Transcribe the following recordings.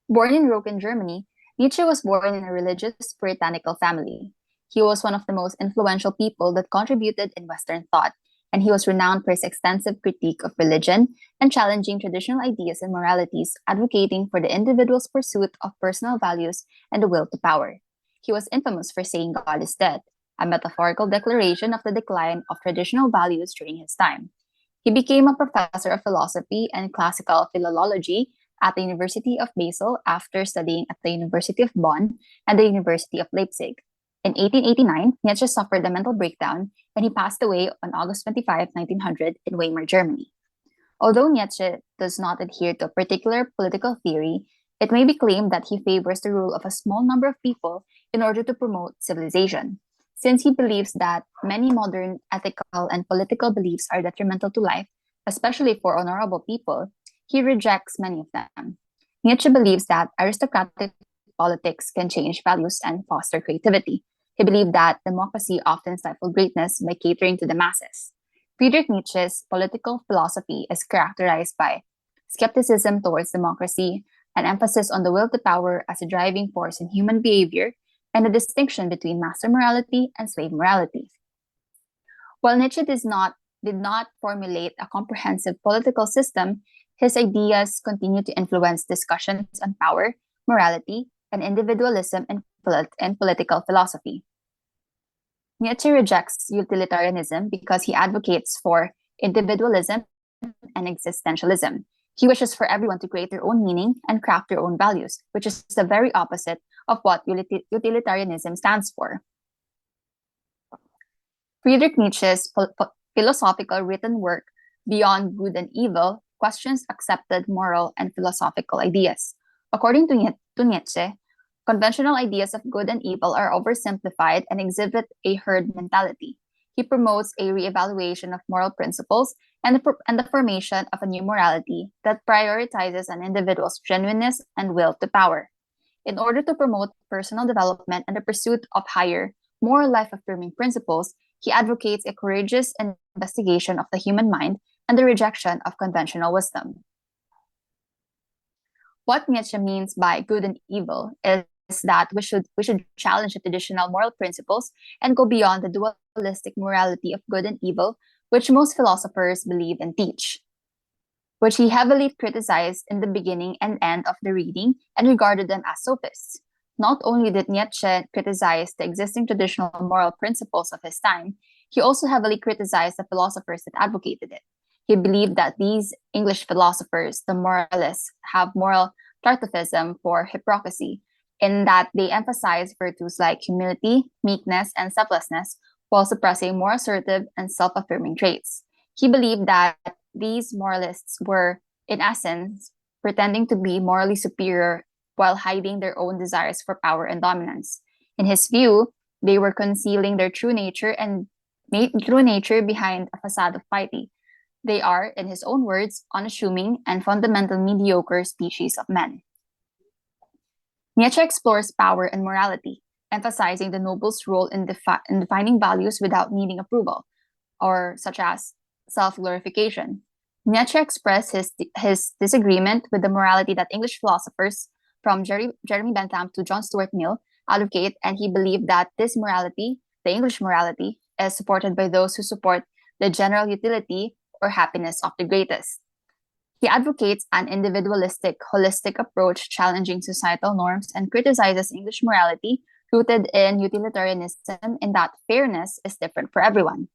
Born in Röcken, Germany, Nietzsche was born in a religious, puritanical family. He was one of the most influential people that contributed in Western thought, and he was renowned for his extensive critique of religion and challenging traditional ideas and moralities, advocating for the individual's pursuit of personal values and the will to power. He was infamous for saying God is dead, a metaphorical declaration of the decline of traditional values during his time. He became a professor of philosophy and classical philology at the University of Basel after studying at the University of Bonn and the University of Leipzig. In 1889, Nietzsche suffered a mental breakdown and he passed away on August 25, 1900, in Weimar, Germany. Although Nietzsche does not adhere to a particular political theory, it may be claimed that he favors the rule of a small number of people in order to promote civilization. Since he believes that many modern ethical and political beliefs are detrimental to life, especially for honorable people, he rejects many of them. Nietzsche believes that aristocratic politics can change values and foster creativity. He believed that democracy often stifles greatness by catering to the masses. Friedrich Nietzsche's political philosophy is characterized by skepticism towards democracy, an emphasis on the will to power as a driving force in human behavior, and a distinction between master morality and slave morality. While Nietzsche did not formulate a comprehensive political system, his ideas continue to influence discussions on power, morality, and individualism in political philosophy. Nietzsche rejects utilitarianism because he advocates for individualism and existentialism. He wishes for everyone to create their own meaning and craft their own values, which is the very opposite of what utilitarianism stands for. Friedrich Nietzsche's philosophical written work, Beyond Good and Evil, questions accepted moral and philosophical ideas. According to Nietzsche, conventional ideas of good and evil are oversimplified and exhibit a herd mentality. He promotes a reevaluation of moral principles and the formation of a new morality that prioritizes an individual's genuineness and will to power. In order to promote personal development and the pursuit of higher, more life affirming principles, he advocates a courageous investigation of the human mind and the rejection of conventional wisdom. What Nietzsche means by good and evil is that we should challenge the traditional moral principles and go beyond the dualistic morality of good and evil, which most philosophers believe and teach, which he heavily criticized in the beginning and end of the reading and regarded them as sophists. Not only did Nietzsche criticize the existing traditional moral principles of his time, he also heavily criticized the philosophers that advocated it. He believed that these English philosophers, the moralists, have moral tartuffism for hypocrisy, in that they emphasize virtues like humility, meekness, and selflessness while suppressing more assertive and self affirming traits. He believed that these moralists were, in essence, pretending to be morally superior while hiding their own desires for power and dominance. In his view, they were concealing their true nature behind a facade of piety. They are, in his own words, unassuming and fundamental mediocre species of men. Nietzsche explores power and morality, emphasizing the noble's role in defining values without needing approval, or such as self-glorification. Nietzsche expressed his disagreement with the morality that English philosophers, from Jeremy Bentham to John Stuart Mill, advocate, and he believed that this morality, the English morality, is supported by those who support the general utility or happiness of the greatest. He advocates an individualistic, holistic approach, challenging societal norms, and criticizes English morality rooted in utilitarianism in that fairness is different for everyone.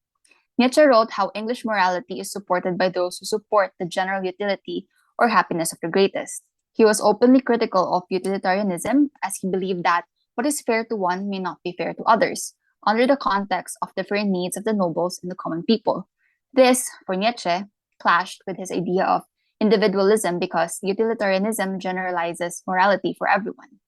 Nietzsche wrote how English morality is supported by those who support the general utility or happiness of the greatest. He was openly critical of utilitarianism as he believed that what is fair to one may not be fair to others, under the context of different needs of the nobles and the common people. This, for Nietzsche, clashed with his idea of individualism because utilitarianism generalizes morality for everyone.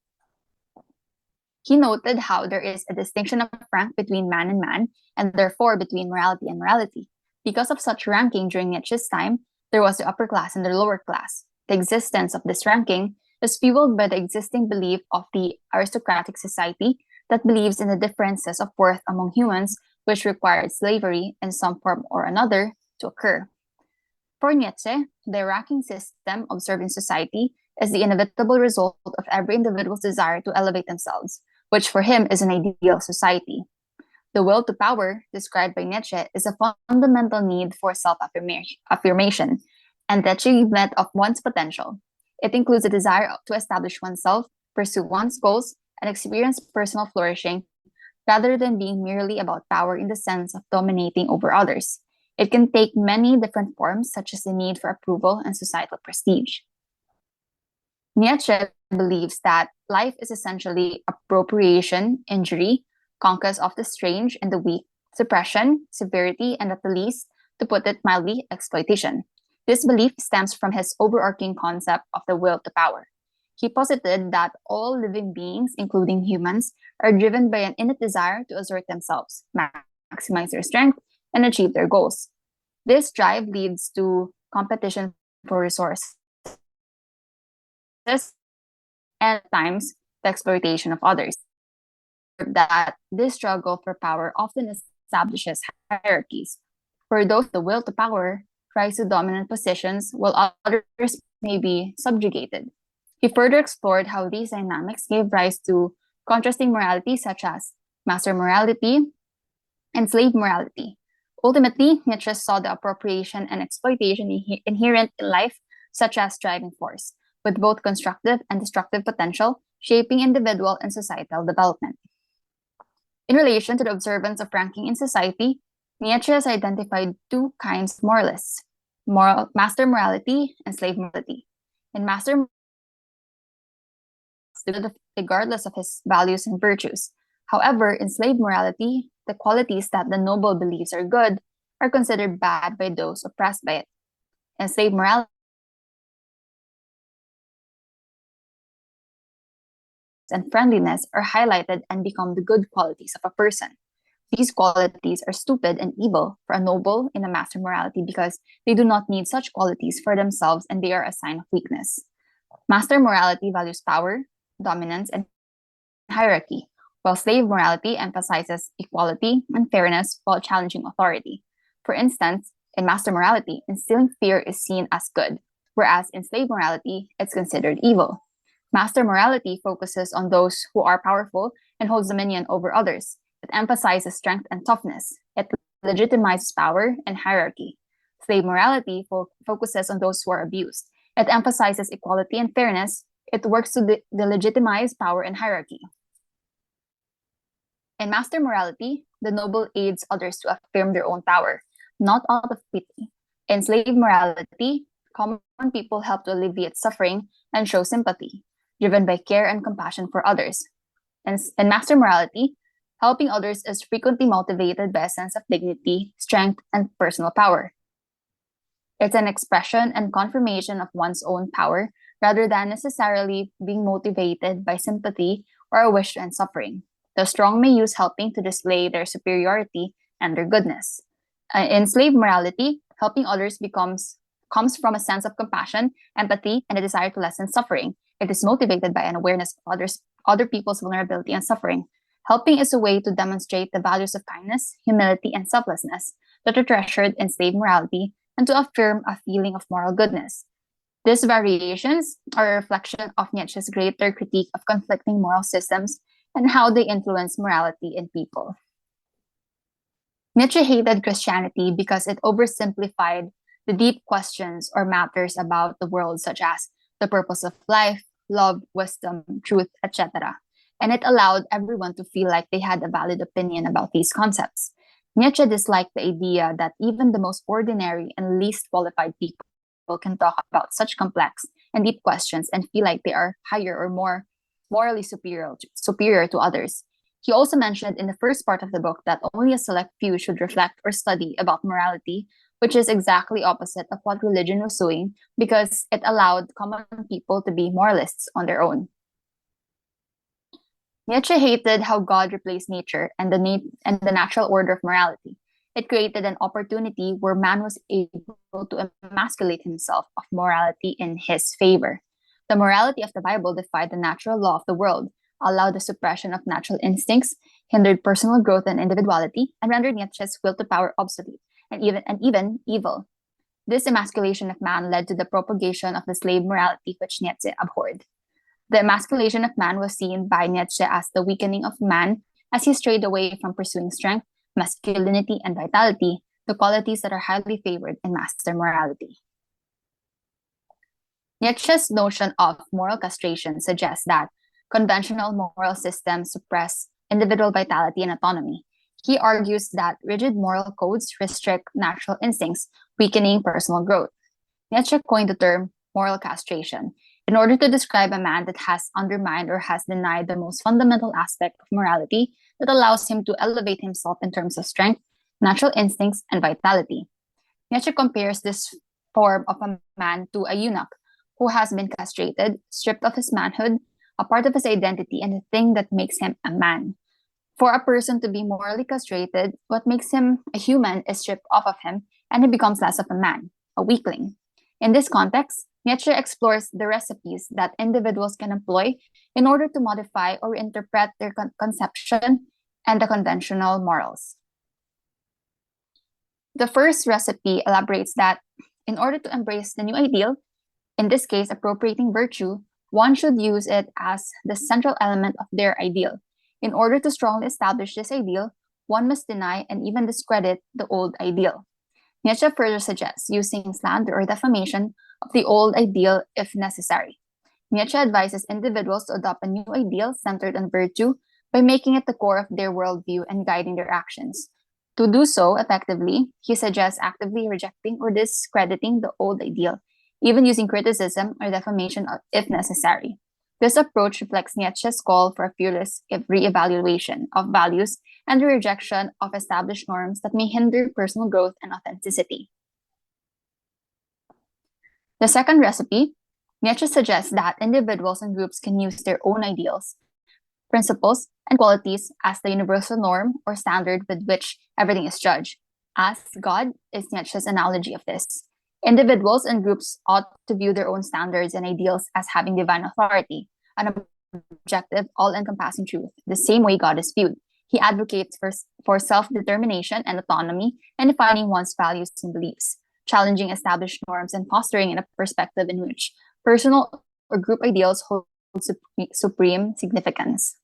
He noted how there is a distinction of rank between man and man, and therefore between morality and morality. Because of such ranking during Nietzsche's time, there was the upper class and the lower class. The existence of this ranking is fueled by the existing belief of the aristocratic society that believes in the differences of worth among humans, which required slavery in some form or another to occur. For Nietzsche, the ranking system observed in society is the inevitable result of every individual's desire to elevate themselves, which for him is an ideal society. The will to power, described by Nietzsche, is a fundamental need for self affirmation and the achievement of one's potential. It includes a desire to establish oneself, pursue one's goals, and experience personal flourishing rather than being merely about power in the sense of dominating over others. It can take many different forms, such as the need for approval and societal prestige. Nietzsche believes that life is essentially appropriation, injury, conquest of the strange and the weak, suppression, severity, and at the least, to put it mildly, exploitation. This belief stems from his overarching concept of the will to power. He posited that all living beings, including humans, are driven by an innate desire to assert themselves, maximize their strength, and achieve their goals. This drive leads to competition for resources and at times the exploitation of others. That this struggle for power often establishes hierarchies, where those with the will to power rise to dominant positions while others may be subjugated. He further explored how these dynamics gave rise to contrasting moralities such as master morality and slave morality. Ultimately, Nietzsche saw the appropriation and exploitation inherent in life such as driving force, with both constructive and destructive potential, shaping individual and societal development. In relation to the observance of ranking in society, Nietzsche has identified two kinds of moralists: master morality and slave morality. In master morality, regardless of his values and virtues. However, in slave morality, the qualities that the noble believes are good are considered bad by those oppressed by it. In slave morality, and friendliness are highlighted and become the good qualities of a person. These qualities are stupid and evil for a noble in a master morality because they do not need such qualities for themselves and they are a sign of weakness. Master morality values power, dominance, and hierarchy, while slave morality emphasizes equality and fairness while challenging authority. For instance, in master morality, instilling fear is seen as good, whereas in slave morality, it's considered evil. Master morality focuses on those who are powerful and holds dominion over others. It emphasizes strength and toughness. It legitimizes power and hierarchy. Slave morality focuses on those who are abused. It emphasizes equality and fairness. It works to delegitimize power and hierarchy. In master morality, the noble aids others to affirm their own power, not out of pity. In slave morality, common people help to alleviate suffering and show sympathy, driven by care and compassion for others. In master morality, helping others is frequently motivated by a sense of dignity, strength, and personal power. It's an expression and confirmation of one's own power rather than necessarily being motivated by sympathy or a wish to end suffering. The strong may use helping to display their superiority and their goodness. In slave morality, helping others comes from a sense of compassion, empathy, and a desire to lessen suffering. It is motivated by an awareness of other people's vulnerability and suffering. Helping is a way to demonstrate the values of kindness, humility, and selflessness that are treasured in slave morality and to affirm a feeling of moral goodness. These variations are a reflection of Nietzsche's greater critique of conflicting moral systems and how they influence morality in people. Nietzsche hated Christianity because it oversimplified the deep questions or matters about the world, such as the purpose of life, love, wisdom, truth, etc. And it allowed everyone to feel like they had a valid opinion about these concepts. Nietzsche disliked the idea that even the most ordinary and least qualified people can talk about such complex and deep questions and feel like they are higher or more morally superior to others. He also mentioned in the first part of the book that only a select few should reflect or study about morality, which is exactly opposite of what religion was doing because it allowed common people to be moralists on their own. Nietzsche hated how God replaced nature and the natural order of morality. It created an opportunity where man was able to emasculate himself of morality in his favor. The morality of the Bible defied the natural law of the world, allowed the suppression of natural instincts, hindered personal growth and individuality, and rendered Nietzsche's will to power obsolete and even evil. This emasculation of man led to the propagation of the slave morality which Nietzsche abhorred. The emasculation of man was seen by Nietzsche as the weakening of man as he strayed away from pursuing strength, masculinity, and vitality, the qualities that are highly favored in master morality. Nietzsche's notion of moral castration suggests that conventional moral systems suppress individual vitality and autonomy. He argues that rigid moral codes restrict natural instincts, weakening personal growth. Nietzsche coined the term moral castration in order to describe a man that has undermined or has denied the most fundamental aspect of morality that allows him to elevate himself in terms of strength, natural instincts, and vitality. Nietzsche compares this form of a man to a eunuch who has been castrated, stripped of his manhood, a part of his identity, and the thing that makes him a man. For a person to be morally castrated, what makes him a human is stripped off of him, and he becomes less of a man, a weakling. In this context, Nietzsche explores the recipes that individuals can employ in order to modify or interpret their conception and the conventional morals. The first recipe elaborates that in order to embrace the new ideal, in this case appropriating virtue, one should use it as the central element of their ideal. In order to strongly establish this ideal, one must deny and even discredit the old ideal. Nietzsche further suggests using slander or defamation of the old ideal if necessary. Nietzsche advises individuals to adopt a new ideal centered on virtue by making it the core of their worldview and guiding their actions. To do so effectively, he suggests actively rejecting or discrediting the old ideal, even using criticism or defamation if necessary. This approach reflects Nietzsche's call for a fearless re-evaluation of values and the rejection of established norms that may hinder personal growth and authenticity. The second recipe, Nietzsche suggests that individuals and groups can use their own ideals, principles, and qualities as the universal norm or standard with which everything is judged. As God is Nietzsche's analogy of this. Individuals and groups ought to view their own standards and ideals as having divine authority, an objective, all-encompassing truth, the same way God is viewed. He advocates for self-determination and autonomy and defining one's values and beliefs, challenging established norms and fostering a perspective in which personal or group ideals hold supreme significance.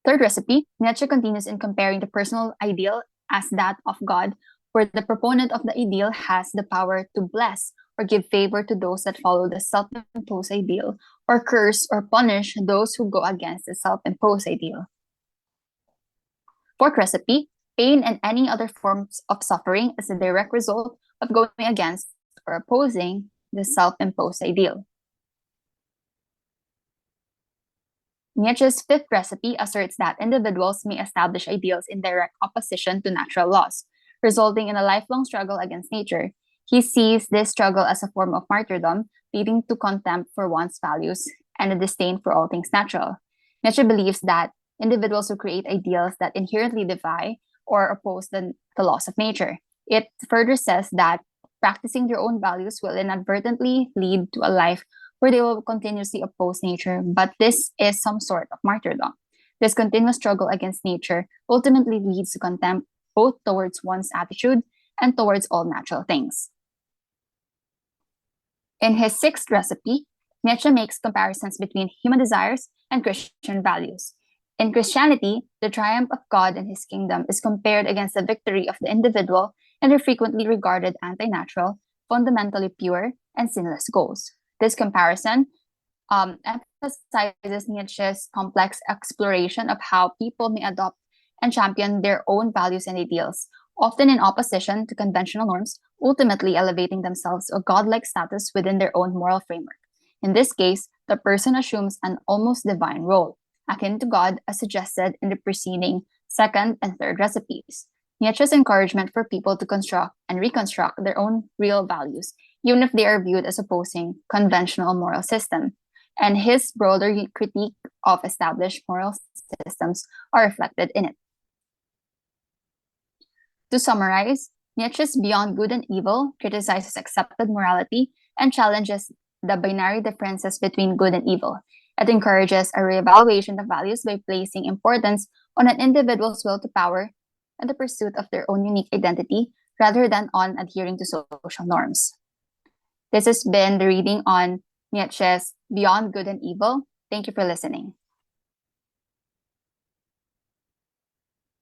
Third recipe, Nietzsche continues in comparing the personal ideal as that of God, where the proponent of the ideal has the power to bless or give favor to those that follow the self-imposed ideal, or curse or punish those who go against the self-imposed ideal. Fourth recipe, pain and any other forms of suffering is a direct result of going against or opposing the self-imposed ideal. Nietzsche's fifth recipe asserts that individuals may establish ideals in direct opposition to natural laws, resulting in a lifelong struggle against nature. He sees this struggle as a form of martyrdom, leading to contempt for one's values and a disdain for all things natural. Nietzsche believes that individuals who create ideals that inherently defy or oppose the laws of nature. It further says that practicing their own values will inadvertently lead to a life where they will continuously oppose nature, but this is some sort of martyrdom. This continuous struggle against nature ultimately leads to contempt both towards one's attitude and towards all natural things. In his sixth recipe, Nietzsche makes comparisons between human desires and Christian values. In Christianity, the triumph of God and his kingdom is compared against the victory of the individual and are frequently regarded anti-natural, fundamentally pure, and sinless goals. This comparison emphasizes Nietzsche's complex exploration of how people may adopt and champion their own values and ideals, often in opposition to conventional norms, ultimately elevating themselves to a godlike status within their own moral framework. In this case, the person assumes an almost divine role, akin to God as suggested in the preceding second and third recipes. Nietzsche's encouragement for people to construct and reconstruct their own real values, even if they are viewed as opposing conventional moral system, and his broader critique of established moral systems are reflected in it. To summarize, Nietzsche's Beyond Good and Evil criticizes accepted morality and challenges the binary differences between good and evil. It encourages a reevaluation of values by placing importance on an individual's will to power and the pursuit of their own unique identity, rather than on adhering to social norms. This has been the reading on Nietzsche's Beyond Good and Evil. Thank you for listening.